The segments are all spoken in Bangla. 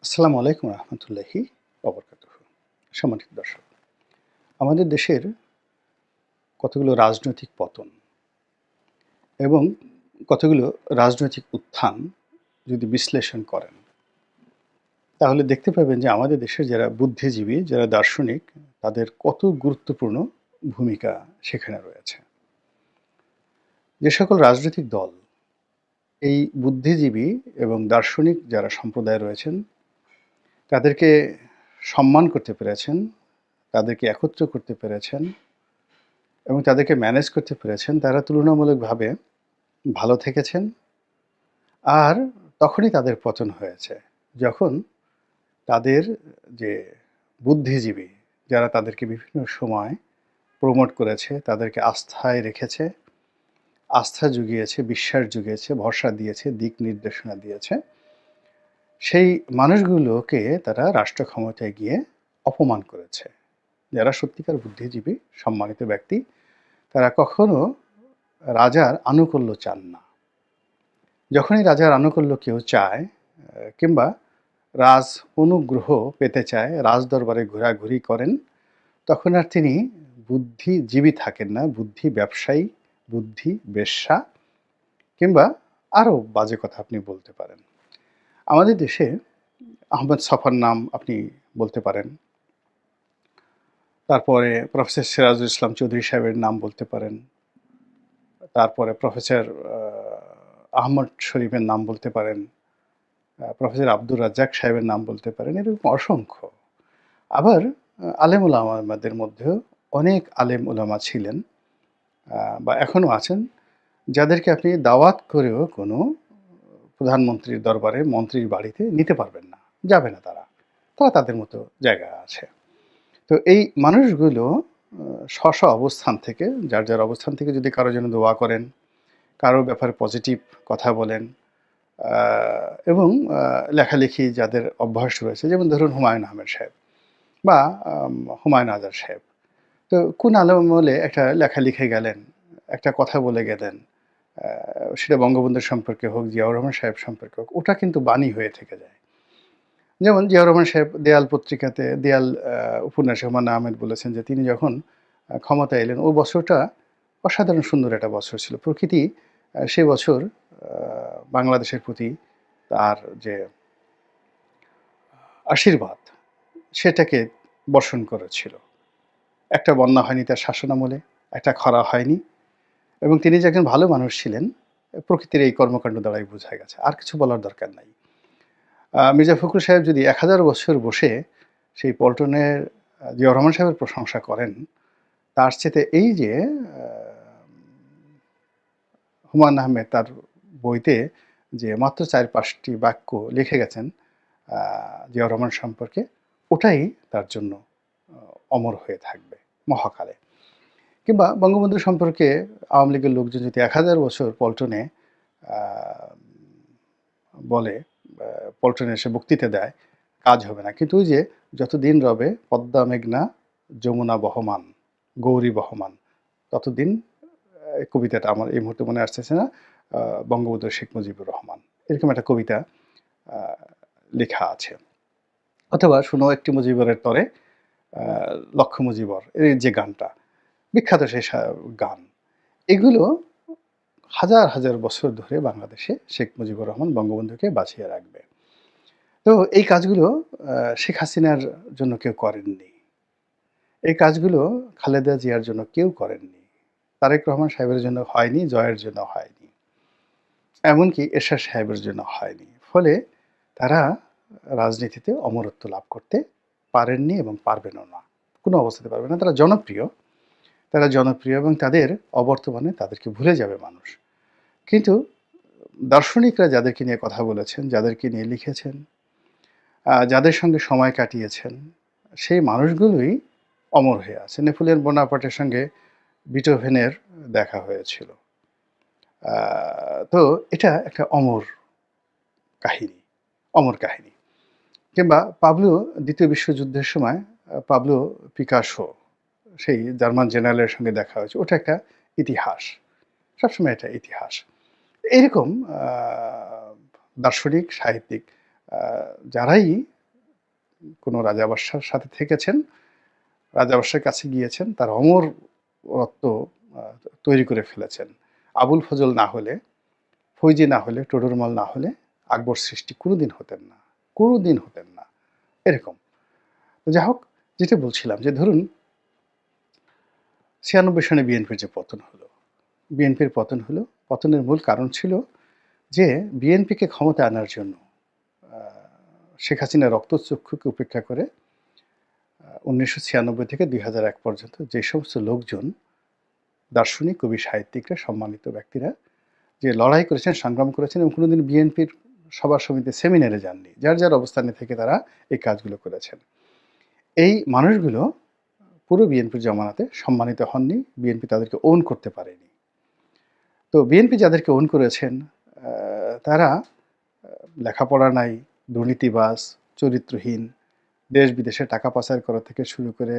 আসসালামু আলাইকুম রহমতুল্লাহি ওবরকাতুহু। সম্মানিত দর্শক, আমাদের দেশের কতগুলো রাজনৈতিক পতন এবং কতগুলো রাজনৈতিক উত্থান যদি বিশ্লেষণ করেন, তাহলে দেখতে পাবেন যে আমাদের দেশের যারা বুদ্ধিজীবী, যারা দার্শনিক, তাদের কত গুরুত্বপূর্ণ ভূমিকা সেখানে রয়েছে। যে সকল রাজনৈতিক দল এই বুদ্ধিজীবী এবং দার্শনিক যারা সম্প্রদায় রয়েছেন, তাদেরকে সম্মান করতে পেরেছেন, তাদেরকে একত্র করতে পেরেছেন এবং তাদেরকে ম্যানেজ করতে পেরেছেন, তারা তুলনামূলকভাবে ভালো থেকেছেন। আর তখনই তাদের পতন হয়েছে, যখন তাদের যে বুদ্ধিজীবী, যারা তাদেরকে বিভিন্ন সময় প্রমোট করেছে, তাদেরকে আস্থায় রেখেছে, আস্থা জুগিয়েছে, বিশ্বাস জুগিয়েছে, ভরসা দিয়েছে, দিক নির্দেশনা দিয়েছে, সেই মানুষগুলোকে তারা রাষ্ট্র ক্ষমতায় গিয়ে অপমান করেছে। যারা সত্যিকার বুদ্ধিজীবী, সম্মানিত ব্যক্তি, তারা কখনো রাজার আনুকূল্য চান না। যখনই রাজার আনুকূল্য কেউ চায় কিংবা রাজ অনুগ্রহ পেতে চায়, রাজদরবারে ঘোরাঘুরি করেন, তখন আর তিনি বুদ্ধিজীবী থাকেন না, বুদ্ধি ব্যবসায়ী, বুদ্ধি বেশ্যা কিংবা আরও বাজে কথা আপনি বলতে পারেন। আমাদের দেশে আহমদ ছফার নাম আপনি বলতে পারেন, তারপরে প্রফেসর সিরাজুল ইসলাম চৌধুরী সাহেবের নাম বলতে পারেন, তারপরে প্রফেসর আহমদ শরীফের নাম বলতে পারেন, প্রফেসর আব্দুর রাজ্জাক সাহেবের নাম বলতে পারেন, এরকম অসংখ্য। আবার আলেম ওলামাদের মধ্যেও অনেক আলেম ওলামা ছিলেন বা এখনও আছেন, যাদেরকে আপনি দাওয়াত করেও কোনো প্রধানমন্ত্রীর দরবারে, মন্ত্রীর বাড়িতে নিতে পারবেন না, যাবে না তারা, তারা তাদের মতো জায়গা আছে। তো এই মানুষগুলো স্ব অবস্থান থেকে, যার যার অবস্থান থেকে যদি কারো জন্য দোয়া করেন, কারো ব্যাপারে পজিটিভ কথা বলেন এবং লেখালেখি যাদের অভ্যাস রয়েছে, যেমন ধরুন হুমায়ুন আহমেদ সাহেব বা হুমায়ুন আজাদ সাহেব, তো কোন আলেমলে একটা লেখা লিখে গেলেন, একটা কথা বলে গেলেন, সেটা বঙ্গবন্ধুর সম্পর্কে হোক, জিয়াউর রহমান সাহেব সম্পর্কে হোক, ওটা কিন্তু বাণী হয়ে থেকে যায়। যেমন জিয়াউর রহমান সাহেব দেয়াল পত্রিকাতে, দেয়াল উপন্যাসে হুমায়ুন আহমেদ বলেছেন যে তিনি যখন ক্ষমতায় এলেন, ওই বছরটা অসাধারণ সুন্দর একটা বছর ছিল। প্রকৃতি সে বছর বাংলাদেশের প্রতি তার যে আশীর্বাদ, সেটাকে বর্ষণ করেছিল। একটা বন্যা হয়নি তার শাসনামলে, একটা খরা হয়নি, এবং তিনি যে একজন ভালো মানুষ ছিলেন, প্রকৃতির এই কর্মকাণ্ড দ্বারাই বোঝা গেছে। আর কিছু বলার দরকার নাই। মির্জা ফখরুল সাহেব যদি ১০০০ বছর বসে সেই পল্টনের জিয়াউর রহমান সাহেবের প্রশংসা করেন, তার চেয়ে এই যে হুমায়ুন আহমেদ তার বইতে যে মাত্র ৪-৫টি বাক্য লিখে গেছেন জিয়াউর রহমান সম্পর্কে, ওটাই তার জন্য অমর হয়ে থাকবে মহাকালে। কিংবা বঙ্গবন্ধু সম্পর্কে আওয়ামী লীগের লোকজন যদি ১০০০ বছর পল্টনে বলে, পল্টনে এসে বক্তৃতা দেয়, কাজ হবে না। কিন্তু ওই যে যতদিন রবে পদ্মা মেঘনা যমুনা বহমান, গৌরী বহমান, ততদিন, কবিতাটা আমার এই মুহূর্তে মনে আসতেছে না, বঙ্গবন্ধু শেখ মুজিবুর রহমান, এরকম একটা কবিতা লেখা আছে। অথবা শুনো একটি মুজিবরের তরে লক্ষ মুজিবর, এই যে গানটা বিখ্যাত, সেই গান, এগুলো হাজার হাজার বছর ধরে বাংলাদেশে শেখ মুজিবুর রহমান বঙ্গবন্ধুকে বাঁচিয়ে রাখবে। তো এই কাজগুলো শেখ হাসিনার জন্য কেউ করেননি, এই কাজগুলো খালেদা জিয়ার জন্য কেউ করেননি, তারেক রহমান সাহেবের জন্য হয়নি, জয়ের জন্য হয়নি, এমনকি এরশাদ সাহেবের জন্য হয়নি। ফলে তারা রাজনীতিতে অমরত্ব লাভ করতে পারেননি এবং পারবেনও না, কোনো অবস্থাতে পারবে না। তারা জনপ্রিয়, তারা জনপ্রিয় এবং তাদের অবর্তমানে তাদেরকে ভুলে যাবে মানুষ। কিন্তু দার্শনিকরা যাদেরকে নিয়ে কথা বলেছেন, যাদেরকে নিয়ে লিখেছেন, যাদের সঙ্গে সময় কাটিয়েছেন, সেই মানুষগুলোই অমর হয়ে আছে। নেপোলিয়ন বোনাপার্টের সঙ্গে বিটোভেনের দেখা হয়েছিল। তো এটা একটা অমর কাহিনী, অমর কাহিনী। কিংবা পাবলো দ্বিতীয় বিশ্বযুদ্ধের সময় পাবলো পিকাসো, সেই জার্মান জেনারেলের সঙ্গে দেখা হয়েছে, ওটা একটা ইতিহাস, সবসময় এটা ইতিহাস। এরকম দার্শনিক, সাহিত্যিক যারাই কোনো রাজা-বাদশার সাথে থেকেছেন, রাজা-বাদশার কাছে গিয়েছেন, তার অমরত্ব তৈরি করে ফেলেছেন। আবুল ফজল না হলে, ফৈজি না হলে, টোডরমল না হলে আকবর সৃষ্টি কোনোদিন হতেন না, কোনোদিন হতেন না, এরকম। তো যাই হোক, যেটা বলছিলাম যে ধরুন ৯৬ সনে বিএনপির যে পতন হলো, বিএনপির পতন হলো, পতনের মূল কারণ ছিল যে বিএনপিকে ক্ষমতায় আনার জন্য আ শেখ হাসিনা রক্তচক্ষুকে উপেক্ষা করে ১৯৯৬ থেকে ২০০১ পর্যন্ত যে সমস্ত লোকজন, দার্শনিক, কবি, সাহিত্যিকরা, সম্মানিত ব্যক্তিরা যে লড়াই করেছেন, সংগ্রাম করেছেন এবং কোনোদিন বিএনপির সভা সমিতি সেমিনারে যাননি। যার, যার অবস্থানে থেকে তারা এই কাজগুলো করেছেন। এই মানুষগুলো পুরো বিএনপির জমানাতে সম্মানিত হননি, বিএনপি তাদেরকে ওন করতে পারেনি। তো বিএনপি যাদেরকে ওন করেছেন তারা লেখাপড়া নাই, দুর্নীতিবাজ, চরিত্রহীন, দেশ-বিদেশে টাকা পাচার করা থেকে শুরু করে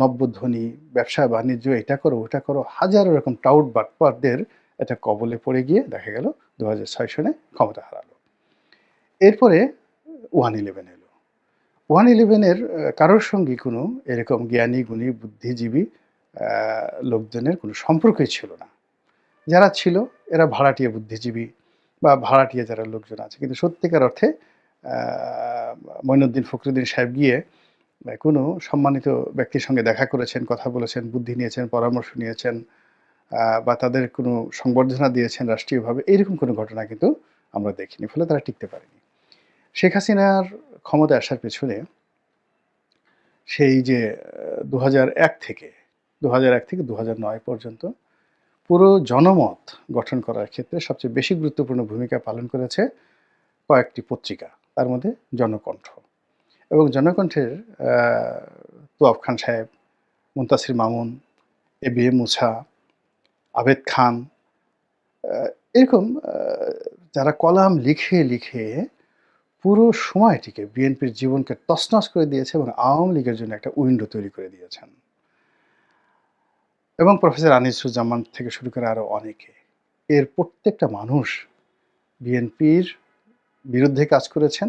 নব্যধনী, ব্যবসা-বাণিজ্য, এটা করো, ওটা করো, হাজারো রকম টাউট বাটপারদের একটা কবলে পড়ে গিয়ে দেখা গেল ২০০৬ সনে ক্ষমতা হারালো। এরপরে 1-11 এলো। 1-11 এর কারোর সঙ্গে কোনো এরকম জ্ঞানী, গুণী, বুদ্ধিজীবী লোকজনের কোনো সম্পর্কই ছিল না। যারা ছিল এরা ভাড়াটিয়া বুদ্ধিজীবী বা ভাড়াটিয়া যারা লোকজন আছে। কিন্তু সত্যিকার অর্থে মঈনুদ্দিন ফখরুদ্দিন সাহেব গিয়ে কোনো সম্মানিত ব্যক্তির সঙ্গে দেখা করেছেন, কথা বলেছেন, বুদ্ধি নিয়েছেন, পরামর্শ নিয়েছেন বা তাদের কোনো সংবর্ধনা দিয়েছেন রাষ্ট্রীয়ভাবে, এইরকম কোনো ঘটনা কিন্তু আমরা দেখিনি। ফলে তারা টিকতে পারেনি। শেখ হাসিনার ক্ষমতায় আসার পেছনে সেই যে ২০০১ থেকে ২০০৯ পর্যন্ত পুরো জনমত গঠন করার ক্ষেত্রে সবচেয়ে বেশি গুরুত্বপূর্ণ ভূমিকা পালন করেছে কয়েকটি পত্রিকা, তার মধ্যে জনকণ্ঠ। এবং জনকণ্ঠের তোয়াব খান সাহেব, মুনতাসির মামুন, এবিএম মূসা, আবেদ খান, এরকম যারা কলাম লিখে লিখে পুরো সময়টিকে বিএনপির জীবনকে তছনছ করে দিয়েছে এবং আওয়ামী লীগের জন্য একটা উইন্ডো তৈরি করে দিয়েছেন। এবং প্রফেসর আনিসুজ্জামান থেকে শুরু করে আরও অনেকে, এর প্রত্যেকটা মানুষ বিএনপির বিরুদ্ধে কাজ করেছেন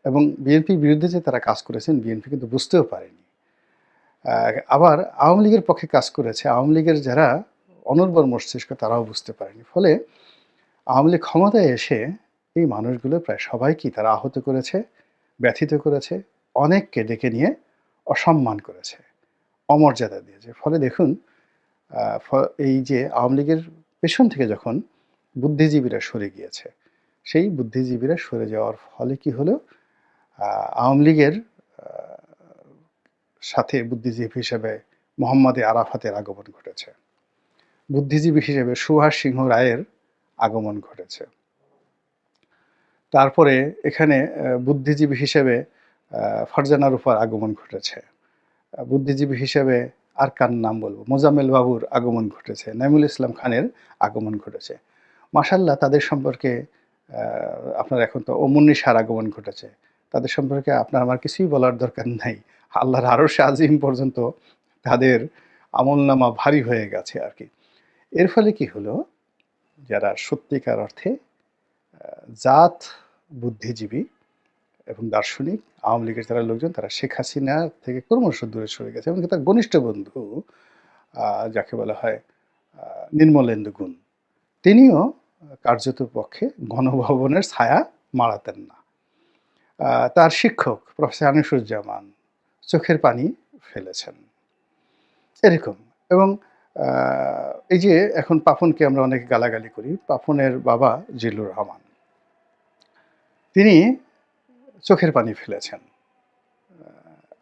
এবং বিএনপির বিরুদ্ধে যে তারা কাজ করেছেন বিএনপি কিন্তু বুঝতেও পারেনি। আবার আওয়ামী লীগের পক্ষে কাজ করেছে আওয়ামী লীগের যারা অনর্বর মস্তিষ্ক, তারাও বুঝতে পারেনি। ফলে আওয়ামী লীগ ক্ষমতায় এসে এই মানুষগুলো প্রায় সবাইকেই তারা আহত করেছে, ব্যথিত করেছে, অনেককে ডেকে নিয়ে অসম্মান করেছে, অমর্যাদা দিয়েছে। ফলে দেখুন এই যে আওয়ামী লীগের পেছন থেকে যখন বুদ্ধিজীবীরা সরে গিয়েছে, সেই বুদ্ধিজীবীরা সরে যাওয়ার ফলে কি হলো, আওয়ামী লীগের সাথে বুদ্ধিজীবী হিসেবে মোহাম্মদ আরাফাতের আগমন ঘটেছে, বুদ্ধিজীবী হিসেবে সুভাষ সিংহ রায়ের আগমন ঘটেছে। তারপরে এখানে বুদ্ধিজীবী হিসেবে ফারজানা রূপার আগমন ঘটেছে, বুদ্ধিজীবী হিসেবে আর কার নাম বলবো, মোজাম্মেল বাবুর আগমন ঘটেছে, নাইমুল ইসলাম খানের আগমন ঘটেছে। মাশাআল্লাহ, তাদের সম্পর্কে আপনার এখন তো মুন্নিসার আগমন ঘটেছে, তাদের সম্পর্কে আপনার আমার কিছুই বলার দরকার নাই। আল্লাহর আরশে আজিম পর্যন্ত তাদের আমলনামা ভারী হয়ে গেছে আর কি। এর ফলে কি হলো, যারা সত্যিকার অর্থে জাত বুদ্ধিজীবী এবং দার্শনিক আওয়ামী লীগের যারা লোকজন, তারা শেখ হাসিনা থেকে ক্রমশ দূরে সরে গেছে। এবং তার ঘনিষ্ঠ বন্ধু যাকে বলা হয় নির্মলেন্দু গুণ, তিনিও কার্যত পক্ষে গণভবনের ছায়া মাড়াতেন না। তার শিক্ষক প্রফেসর আনিসুজ্জামান চোখের পানি ফেলেছেন, এরকম। এবং এই যে এখন পাপনকে আমরা অনেক গালাগালি করি, পাপনের বাবা জিল্লুর রহমান, তিনি চোখের পানি ফেলেছেন।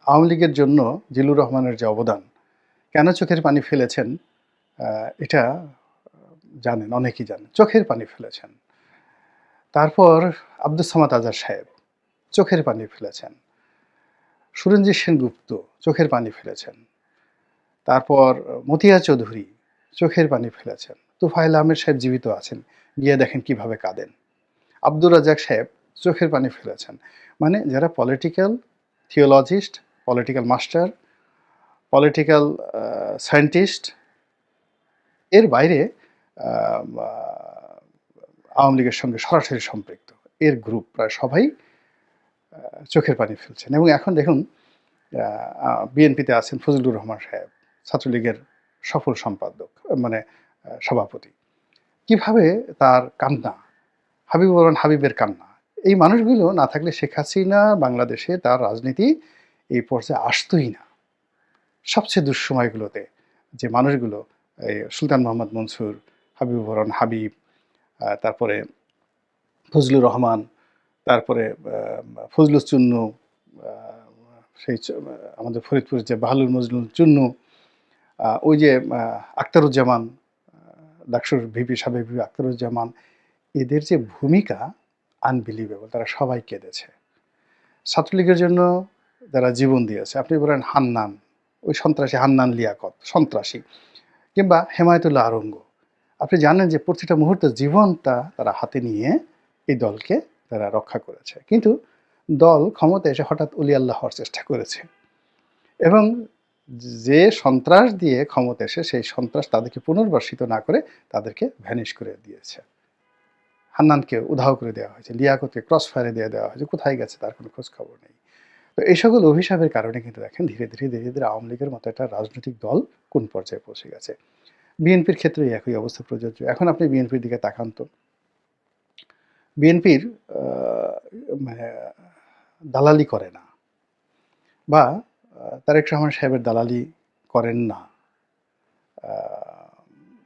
আওয়ামী লীগের জন্য জিল্লুর রহমানের যে অবদান, কেন চোখের পানি ফেলেছেন এটা জানেন, অনেকেই জানেন, চোখের পানি ফেলেছেন। তারপর আব্দুস সামাদ আজাদ সাহেব চোখের পানি ফেলেছেন, সুরঞ্জিত সেনগুপ্ত চোখের পানি ফেলেছেন, তারপর মতিয়া চৌধুরী চোখের পানি ফেলেছেন, তুফাইল আহমেদ সাহেব জীবিত আছেন, গিয়ে দেখেন কিভাবে কাঁদেন, আব্দুর রাজ্জাক সাহেব চোখের পানি ফেলেছেন। মানে যারা political theologist, political master, political scientist, এর বাইরে আওয়ামী লীগের সঙ্গে সরাসরি সম্পৃক্ত এর গ্রুপ প্রায় সবাই চোখের পানি ফেলছেন। এবং এখন দেখুন বিএনপিতে আছেন ফজলুর রহমান সাহেব, ছাত্রলীগের সফল সম্পাদক, মানে সভাপতি। কিভাবে তার কান্না, হাবিবুর রহমান হাবিবের কান্না। এই মানুষগুলো না থাকলে শেখ হাসিনা বাংলাদেশে তার রাজনীতি এই পর্যায়ে আসতই না। সবচেয়ে দুঃসময়গুলোতে যে মানুষগুলো, এই সুলতান মোহাম্মদ মনসুর, হাবিবুর রহমান হাবিব, তারপরে ফজলুর রহমান, তারপরে ফজলুস চুন্নু, সেই আমাদের ফরিদপুরের যে বাহলুল মজলুম চুন্নু, ওই যে আখতারুজ্জামান, ডাকসুর ভিপি, সাবেক ভিপি আখতারুজ্জামান, এদের যে ভূমিকা আনবিলিভেবল। তারা সবাই কেঁদেছে। ছাত্রলীগের জন্য যারা জীবন দিয়েছে, আপনি বলেন হান্নান, ওই সন্ত্রাসী হান্নান লিয়াকত সন্ত্রাসী, কিংবা হেমায়েতুল্লাহ আরঙ্গ, আপনি জানেন যে প্রতিটা মুহূর্তে জীবনটা তারা হাতে নিয়ে এই দলকে তারা রক্ষা করেছে। কিন্তু দল ক্ষমতায় এসে হঠাৎ উলিয়াল্লাহ হওয়ার চেষ্টা করেছে, এবং যে সন্ত্রাস দিয়ে ক্ষমতা এসে সেই সন্ত্রাস তাদেরকে পুনর্বাসিত না করে তাদেরকে ভ্যানিশ করে দিয়েছে। হান্নানকে উধাও করে দেওয়া হয়েছে, লিয়াকতকে ক্রস ফায়ারে দিয়ে দেওয়া হয়েছে, কোথায় গেছে তার কোনো খোঁজ খবর নেই। তো এই সকল অভিশাপের কারণে কিন্তু দেখেন ধীরে ধীরে ধীরে ধীরে আওয়ামী লীগের মতো একটা রাজনৈতিক দল কোন পর্যায়ে পৌঁছে গেছে। বিএনপির ক্ষেত্রেই একই অবস্থা প্রযোজ্য। এখন আপনি বিএনপির দিকে তাকান তো, বিএনপির মানে দালালি করে না, বা তারেক রহমান সাহেবের দালালি করেন না,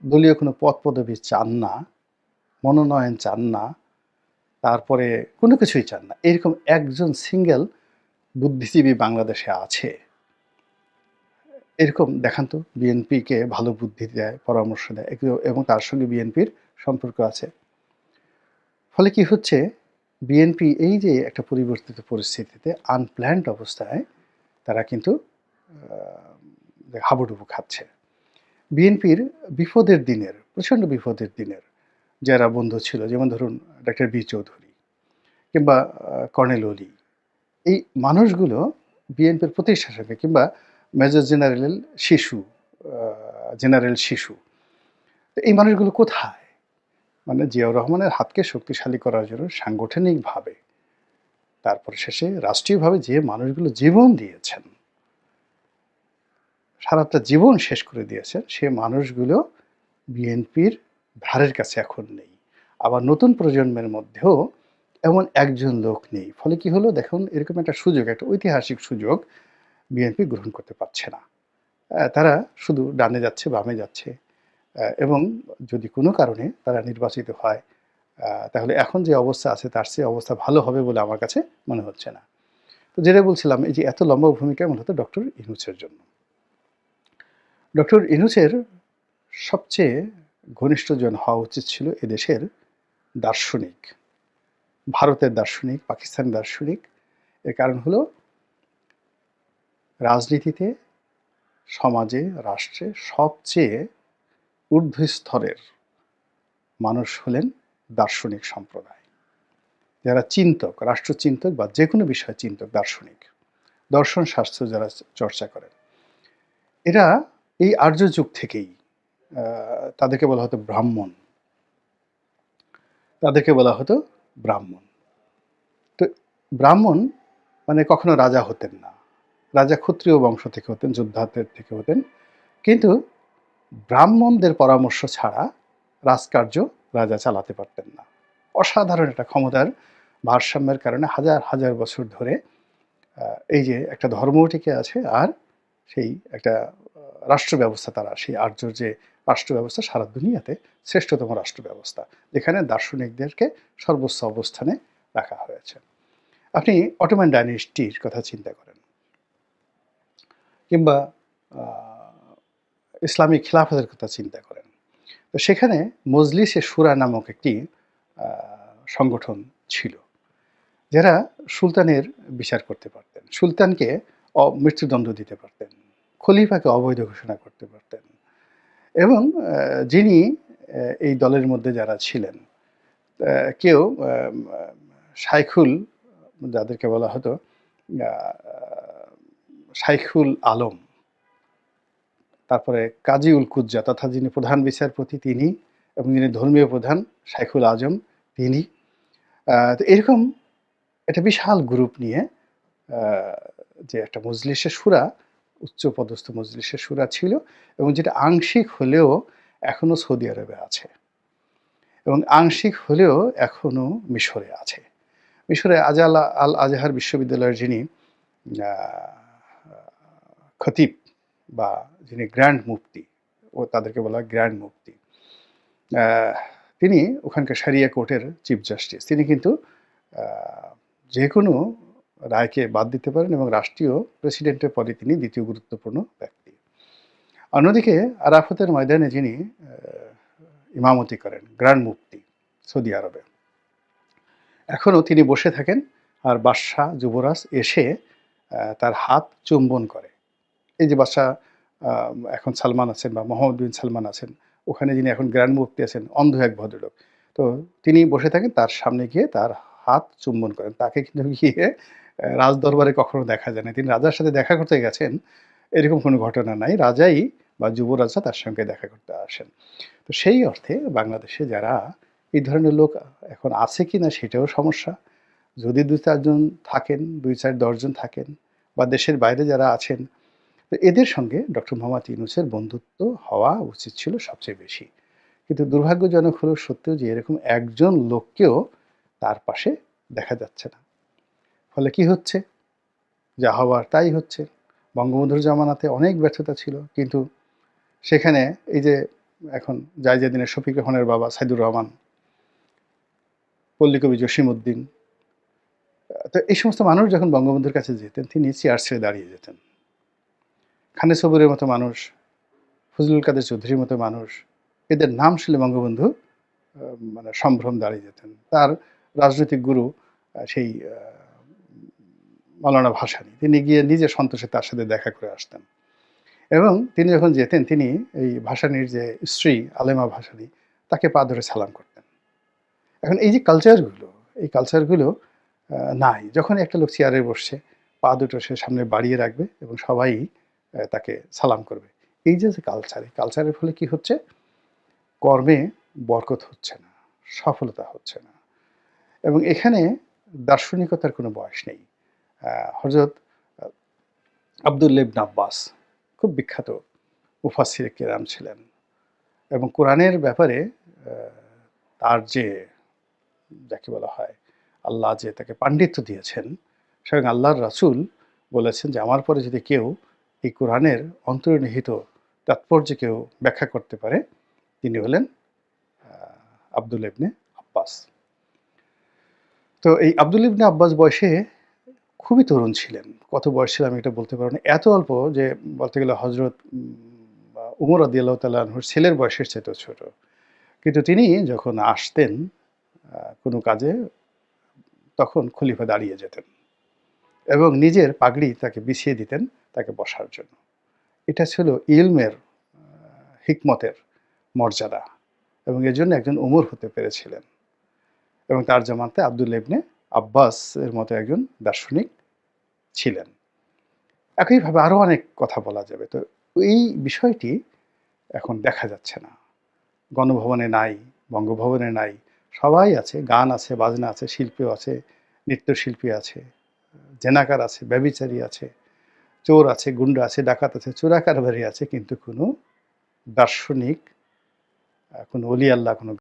দলীয় কোনো পদ পদবি চান না, মনোনয়ন চান না, তারপরে কোনো কিছুই চান না, এরকম একজন সিঙ্গেল বুদ্ধিজীবী বাংলাদেশে আছে? এরকম দেখান তো বিএনপিকে ভালো বুদ্ধি দেয়, পরামর্শ দেয়, এবং তার সঙ্গে বিএনপির সম্পর্ক আছে। ফলে কি হচ্ছে, বিএনপি এই যে একটা পরিবর্তিত পরিস্থিতিতে আনপ্ল্যান্ড অবস্থায় তারা কিন্তু হাবুডুবু খাচ্ছে। বিএনপির বিপদের দিনের, প্রচণ্ড বিপদের দিনের যারা বন্ধু ছিল, যেমন ধরুন ডক্টর বি চৌধুরী কিংবা কর্নেল অলি, এই মানুষগুলো বিএনপির প্রতিষ্ঠার সঙ্গে, কিংবা মেজর জেনারেল শিশু, জেনারেল শিশু, এই মানুষগুলো কোথায়? মানে জিয়াউর রহমানের হাতকে শক্তিশালী করার জন্য সাংগঠনিকভাবে, তারপর শেষে রাষ্ট্রীয়ভাবে যে মানুষগুলো জীবন দিয়েছেন, সারাটা জীবন শেষ করে দিয়েছেন, সে মানুষগুলো বিএনপির ধারের কাছে এখন নেই। আবার নতুন প্রজন্মের মধ্যেও এমন একজন লোক নেই। ফলে কি হলো দেখুন, এরকম একটা সুযোগ, একটা ঐতিহাসিক সুযোগ বিএনপি গ্রহণ করতে পারছে না। তারা শুধু ডানে যাচ্ছে, বামে যাচ্ছে, এবং যদি কোনো কারণে তারা নির্বাচিত হয়, তাহলে এখন যে অবস্থা আছে তার চেয়ে অবস্থা ভালো হবে বলে আমার কাছে মনে হচ্ছে না। তো যেটা বলছিলাম, এই যে এত লম্বা ভূমিকা মূলত ডক্টর ইউনূসের জন্য। ডক্টর ইউনূসের সবচেয়ে ঘনিষ্ঠজন হওয়া উচিত ছিল এদেশের দার্শনিক, ভারতের দার্শনিক, পাকিস্তানের দার্শনিক। এর কারণ হলো রাজনীতিতে, সমাজে, রাষ্ট্রে সবচেয়ে ঊর্ধ্বস্তরের মানুষ হলেন দার্শনিক সম্প্রদায়, যারা চিন্তক, রাষ্ট্রচিন্তক বা যে কোনো বিষয় চিন্তক, দার্শনিক, দর্শন শাস্ত্র যারা চর্চা করেন। এরা এই আর্য যুগ থেকেই, তাদেরকে বলা হতো ব্রাহ্মণ, তাদেরকে বলা হতো ব্রাহ্মণ। তো ব্রাহ্মণ মানে কখনো রাজা হতেন না, রাজা ক্ষত্রিয় বংশ থেকে হতেন, যোদ্ধাদের থেকে হতেন, কিন্তু ব্রাহ্মণদের পরামর্শ ছাড়া রাজকার্য রাজা চালাতে পারতেন না। অসাধারণ একটা ক্ষমতার ভারসাম্যের কারণে হাজার হাজার বছর ধরে এই যে একটা ধর্ম টিকে আছে, আর সেই একটা রাষ্ট্র ব্যবস্থা, তারা সেই আর্যর যে রাষ্ট্র ব্যবস্থা সারা দুনিয়াতে শ্রেষ্ঠতম রাষ্ট্র ব্যবস্থা, যেখানে দার্শনিকদেরকে সর্বোচ্চ অবস্থানে রাখা হয়েছে। আপনি অটোমান ডাইনেস্টির কথা চিন্তা করেন, কিংবা ইসলামিক খিলাফতের কথা চিন্তা করেন, তো সেখানে মজলিসে শুরা নামক একটি সংগঠন ছিল, যারা সুলতানের বিচার করতে পারতেন, সুলতানকে মৃত্যুদণ্ড দিতে পারতেন, খলিফাকে অবৈধ ঘোষণা করতে পারতেন। এবং যিনি এই দলের মধ্যে যারা ছিলেন, কেউ শাইখুল, যাদেরকে বলা হতো শাইখুল আলম, তারপরে কাজী উল কুজ্জা, তথা যিনি প্রধান বিচারপতি তিনি, এবং যিনি ধর্মীয় প্রধান শাইখুল আজম তিনি। তো এরকম একটা বিশাল গ্রুপ নিয়ে আহ, যে একটা মজলিসে সুরা, উচ্চপদস্থ মজলিসে সুরা ছিল, এবং যেটা আংশিক হলেও এখনো সৌদি আরবে আছে, এবং আংশিক হলেও এখনো মিশরে আছে। মিশরে আল আজহার বিশ্ববিদ্যালয়ের যিনি আহ, খতিব বা যিনি গ্র্যান্ড মুফতি, ও তাদেরকে বলা হয় গ্র্যান্ড মুফতি, আহ, তিনি ওখানকার সারিয়া কোর্টের চিফ জাস্টিস। তিনি কিন্তু যে কোনো রায়কে বাদ দিতে পারেন, এবং রাষ্ট্রীয় প্রেসিডেন্টের পরে তিনি দ্বিতীয় গুরুত্বপূর্ণ ব্যক্তি। অন্যদিকে আরাফাতের ময়দানে যিনি ইমামতি করেন গ্র্যান্ড মুফতি সৌদি আরবে, এখনও তিনি বসে থাকেন, আর বাদশাহ যুবরাজ এসে তার হাত চুম্বন করে। এই যে বাদশাহ এখন সালমান আছেন বা মোহাম্মদ বিন সালমান আছেন, ওখানে যিনি এখন গ্র্যান্ড মুফতি আছেন, অন্ধ এক ভদ্রলোক, তো তিনি বসে থাকেন, তার সামনে গিয়ে তার হাত চুম্বন করেন। তাকে কিন্তু গিয়ে রাজদরবারে কখনো দেখা যায় না। তিনি রাজার সাথে দেখা করতে গেছেন এরকম কোনো ঘটনা নাই। রাজাই বা যুবরাজা তার সঙ্গে দেখা করতে আসেন। তো সেই অর্থে বাংলাদেশে যারা এই ধরনের লোক এখন আছে কি না সেটাও সমস্যা। যদি ২-৪ জন থাকেন, ২-৪-১০ জন থাকেন, বা দেশের বাইরে যারা আছেন, তো এদের সঙ্গে ডক্টর মোহাম্মদ ইউনূসের বন্ধুত্ব হওয়া উচিত ছিল সবচেয়ে বেশি। কিন্তু দুর্ভাগ্যজনক হলো সত্ত্বেও যে এরকম একজন লোককেও তার পাশে দেখা যাচ্ছে না। ফলে কি হচ্ছে? যা হওয়ার তাই হচ্ছে। বঙ্গবন্ধুর জামানাতে অনেক ব্যর্থতা ছিল, কিন্তু সেখানে এই যে এখন জায়েদুদ্দিনের শফিক রহমানের বাবা সাইদুর রহমান, পল্লীকবি জসিমউদ্দিন, তো এই সমস্ত মানুষ যখন বঙ্গবন্ধুর কাছে যেতেন, তিনি চেয়ার ছেড়ে দাঁড়িয়ে যেতেন। খানে সবুরের মতো মানুষ, ফজলুল কাদের চৌধুরীর মতো মানুষ, এদের নাম শুনলে বঙ্গবন্ধু মানে সম্ভ্রম দাঁড়িয়ে যেতেন। তার রাজনৈতিক গুরু সেই মাওলানা ভাসানী, তিনি গিয়ে নিজে সন্তোষে তার সাথে দেখা করে আসতেন। এবং তিনি যখন যেতেন, তিনি এই ভাসানীর যে স্ত্রী আলেমা ভাসানী, তাকে পা ধরে সালাম করতেন। এখন এই যে কালচারগুলো, এই কালচারগুলো নাই। যখন একটা লোক চেয়ারে বসছে, পা দুটো সে সামনে বাড়িয়ে রাখবে এবং সবাই তাকে সালাম করবে। এই যে কালচার, এই কালচারের ফলে কি হচ্ছে? কর্মে বরকত হচ্ছে না, সফলতা হচ্ছে না। এবং এখানে দার্শনিকতার কোনো বয়স নেই। হযরত আব্দুল্লাহ ইবনে আব্বাস খুব বিখ্যাত মুফাসসিরে কেরাম ছিলেন, এবং কোরআনের ব্যাপারে তার যে, যাকে বলা হয়, আল্লাহ যে তাকে পাণ্ডিত্য দিয়েছেন, স্বয়ং আল্লাহর রাসূল বলেছেন যে আমার পরে যদি কেউ এই কোরআনের অন্তর্নিহিত তাৎপর্য কেউ ব্যাখ্যা করতে পারে, তিনি হলেন আব্দুল্লাহ ইবনে আব্বাস। তো এই আব্দুল্লাহ ইবনে আব্বাস বয়সে খুবই তরুণ ছিলেন। কত বয়স ছিল আমি এটা বলতে পারব না। এত অল্প যে বলতে গেলে হযরত উমর রাদিয়াল্লাহু তাআলা আনহুর ছেলের বয়সের চাইতেও ছোট। কিন্তু তিনি যখন আসতেন কোনো কাজে, তখন খলিফা দাঁড়িয়ে যেতেন এবং নিজের পাগড়ি তাকে বিছিয়ে দিতেন তাকে বসার জন্য। এটা ছিল ইলমের, হিকমতের মর্যাদা, এবং এজন্য একজন ওমর হতে পেরেছিলেন। এবং তার জামানাতে আব্দুল্লাহ ইবনে আব্বাস এর মতো একজন দার্শনিক ছিলেন। একইভাবে আরও অনেক কথা বলা যাবে। তো এই বিষয়টি এখন দেখা যাচ্ছে না। গণভবনে নাই, বঙ্গভবনে নাই, সবাই আছে, গান আছে, বাজনা আছে, শিল্পী আছে, নৃত্যশিল্পী আছে, জেনাকার আছে, ব্যভিচারী আছে, চোর আছে, গুন্ডা আছে, ডাকাত আছে, চোরাকারবারি আছে, কিন্তু কোনো দার্শনিক, কোনো অলি আল্লাহ, কোনো